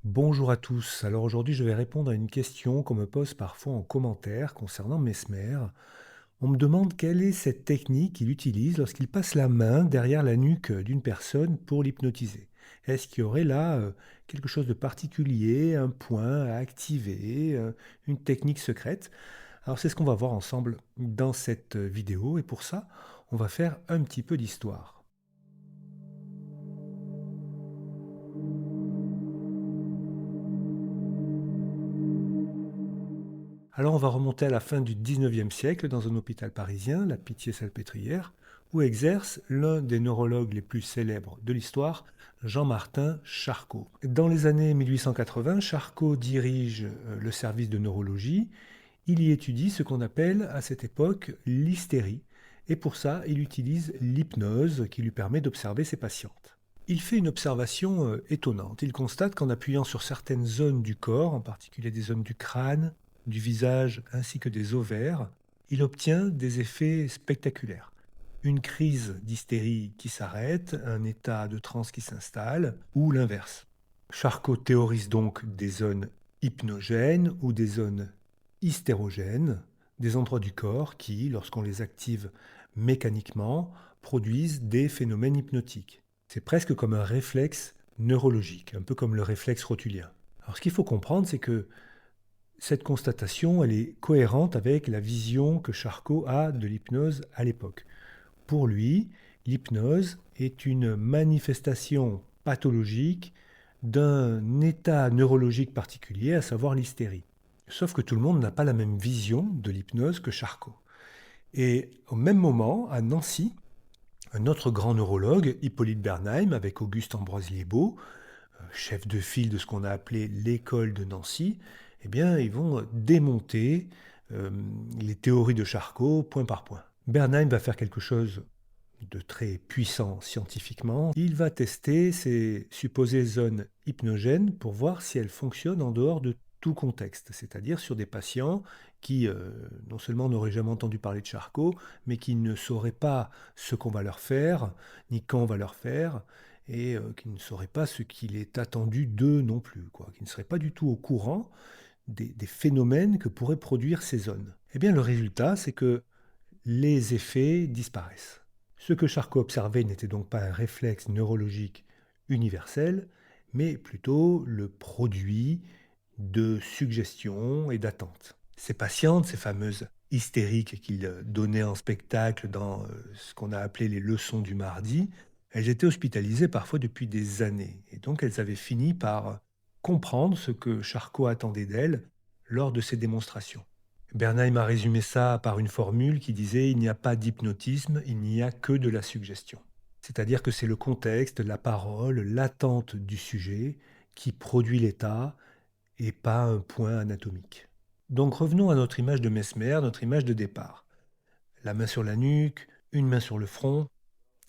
Bonjour à tous. Alors aujourd'hui, je vais répondre à une question qu'on me pose parfois en commentaire concernant Mesmer. On me demande quelle est cette technique qu'il utilise lorsqu'il passe la main derrière la nuque d'une personne pour l'hypnotiser. Est-ce qu'il y aurait là quelque chose de particulier, un point à activer, une technique secrète? Alors c'est ce qu'on va voir ensemble dans cette vidéo et pour ça, on va faire un petit peu d'histoire. Alors on va remonter à la fin du 19e siècle dans un hôpital parisien, la Pitié-Salpêtrière, où exerce l'un des neurologues les plus célèbres de l'histoire, Jean-Martin Charcot. Dans les années 1880, Charcot dirige le service de neurologie. Il y étudie ce qu'on appelle à cette époque l'hystérie. Et pour ça, il utilise l'hypnose qui lui permet d'observer ses patientes. Il fait une observation étonnante. Il constate qu'en appuyant sur certaines zones du corps, en particulier des zones du crâne, du visage ainsi que des ovaires, il obtient des effets spectaculaires. Une crise d'hystérie qui s'arrête, un état de transe qui s'installe, ou l'inverse. Charcot théorise donc des zones hypnogènes ou des zones hystérogènes, des endroits du corps qui, lorsqu'on les active mécaniquement, produisent des phénomènes hypnotiques. C'est presque comme un réflexe neurologique, un peu comme le réflexe rotulien. Alors ce qu'il faut comprendre, c'est que cette constatation, elle est cohérente avec la vision que Charcot a de l'hypnose à l'époque. Pour lui, l'hypnose est une manifestation pathologique d'un état neurologique particulier, à savoir l'hystérie. Sauf que tout le monde n'a pas la même vision de l'hypnose que Charcot. Et au même moment, à Nancy, un autre grand neurologue, Hippolyte Bernheim, avec Auguste Ambroise Liébaud, chef de file de ce qu'on a appelé l'école de Nancy, eh bien, ils vont démonter euh, les théories de Charcot point par point. Bernheim va faire quelque chose de très puissant scientifiquement. Il va tester ces supposées zones hypnogènes pour voir si elles fonctionnent en dehors de tout contexte, c'est-à-dire sur des patients qui non seulement n'auraient jamais entendu parler de Charcot, mais qui ne sauraient pas ce qu'on va leur faire, ni quand on va leur faire, et qui ne sauraient pas ce qu'il est attendu d'eux non plus, quoi, qui ne seraient pas du tout au courant des phénomènes que pourraient produire ces zones. Eh bien, le résultat, c'est que les effets disparaissent. Ce que Charcot observait n'était donc pas un réflexe neurologique universel, mais plutôt le produit de suggestions et d'attentes. Ces patientes, ces fameuses hystériques qu'il donnait en spectacle dans ce qu'on a appelé les leçons du mardi, elles étaient hospitalisées parfois depuis des années. Et donc elles avaient fini par comprendre ce que Charcot attendait d'elles lors de ces démonstrations. Bernheim a résumé ça par une formule qui disait: il n'y a pas d'hypnotisme, il n'y a que de la suggestion. C'est-à-dire que c'est le contexte, la parole, l'attente du sujet qui produit l'état et pas un point anatomique. Donc revenons à notre image de Mesmer, notre image de départ. La main sur la nuque, une main sur le front,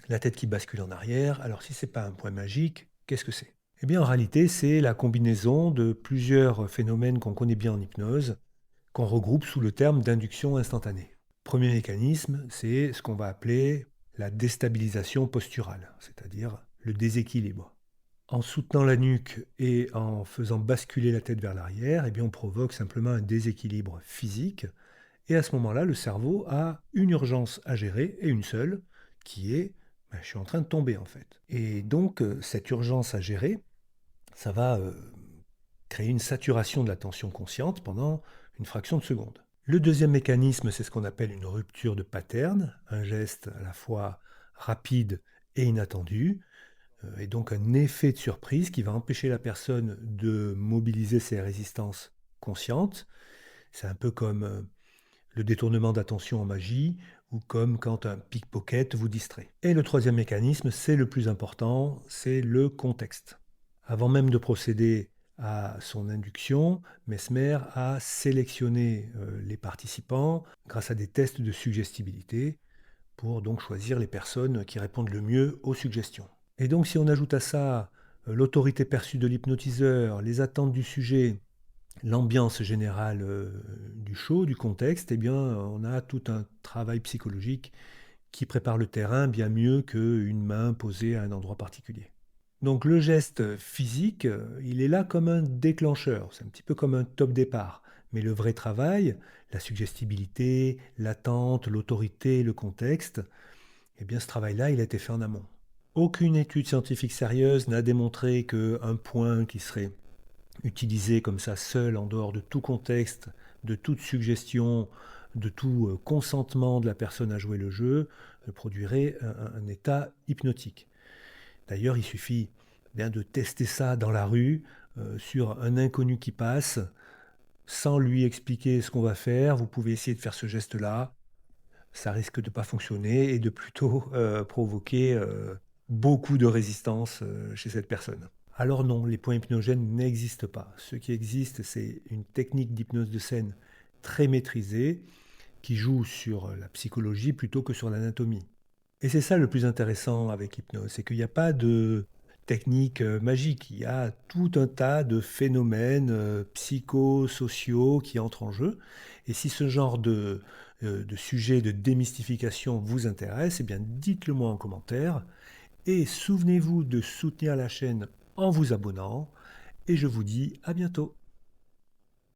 la tête qui bascule en arrière. Alors si c'est pas un point magique, qu'est-ce que c'est? Eh bien en réalité, c'est la combinaison de plusieurs phénomènes qu'on connaît bien en hypnose, qu'on regroupe sous le terme d'induction instantanée. Premier mécanisme, c'est ce qu'on va appeler la déstabilisation posturale, c'est-à-dire le déséquilibre. En soutenant la nuque et en faisant basculer la tête vers l'arrière, eh bien on provoque simplement un déséquilibre physique. Et à ce moment-là, le cerveau a une urgence à gérer, et une seule, qui est ben, je suis en train de tomber en fait. Et donc cette urgence à gérer, ça va créer une saturation de la tension consciente pendant une fraction de seconde. Le deuxième mécanisme, c'est ce qu'on appelle une rupture de pattern, un geste à la fois rapide et inattendu, et donc un effet de surprise qui va empêcher la personne de mobiliser ses résistances conscientes. C'est un peu comme le détournement d'attention en magie ou comme quand un pickpocket vous distrait. Et le troisième mécanisme, c'est le plus important, c'est le contexte. Avant même de procéder à son induction, Mesmer a sélectionné les participants grâce à des tests de suggestibilité pour donc choisir les personnes qui répondent le mieux aux suggestions. Et donc si on ajoute à ça l'autorité perçue de l'hypnotiseur, les attentes du sujet, l'ambiance générale du show, du contexte, eh bien on a tout un travail psychologique qui prépare le terrain bien mieux qu'une main posée à un endroit particulier. Donc le geste physique, il est là comme un déclencheur, c'est un petit peu comme un top départ. Mais le vrai travail, la suggestibilité, l'attente, l'autorité, le contexte, eh bien ce travail-là, il a été fait en amont. Aucune étude scientifique sérieuse n'a démontré qu'un point qui serait utilisé comme ça seul, en dehors de tout contexte, de toute suggestion, de tout consentement de la personne à jouer le jeu, produirait un état hypnotique. D'ailleurs, il suffit bien de tester ça dans la rue, sur un inconnu qui passe, sans lui expliquer ce qu'on va faire. Vous pouvez essayer de faire ce geste-là. Ça risque de pas fonctionner et de plutôt provoquer beaucoup de résistance chez cette personne. Alors non, les points hypnogènes n'existent pas. Ce qui existe, c'est une technique d'hypnose de scène très maîtrisée qui joue sur la psychologie plutôt que sur l'anatomie. Et c'est ça le plus intéressant avec l'hypnose, c'est qu'il n'y a pas de technique magique, il y a tout un tas de phénomènes psychosociaux qui entrent en jeu. Et si ce genre de sujet de démystification vous intéresse, eh bien dites-le moi en commentaire. Et souvenez-vous de soutenir la chaîne en vous abonnant. Et je vous dis à bientôt.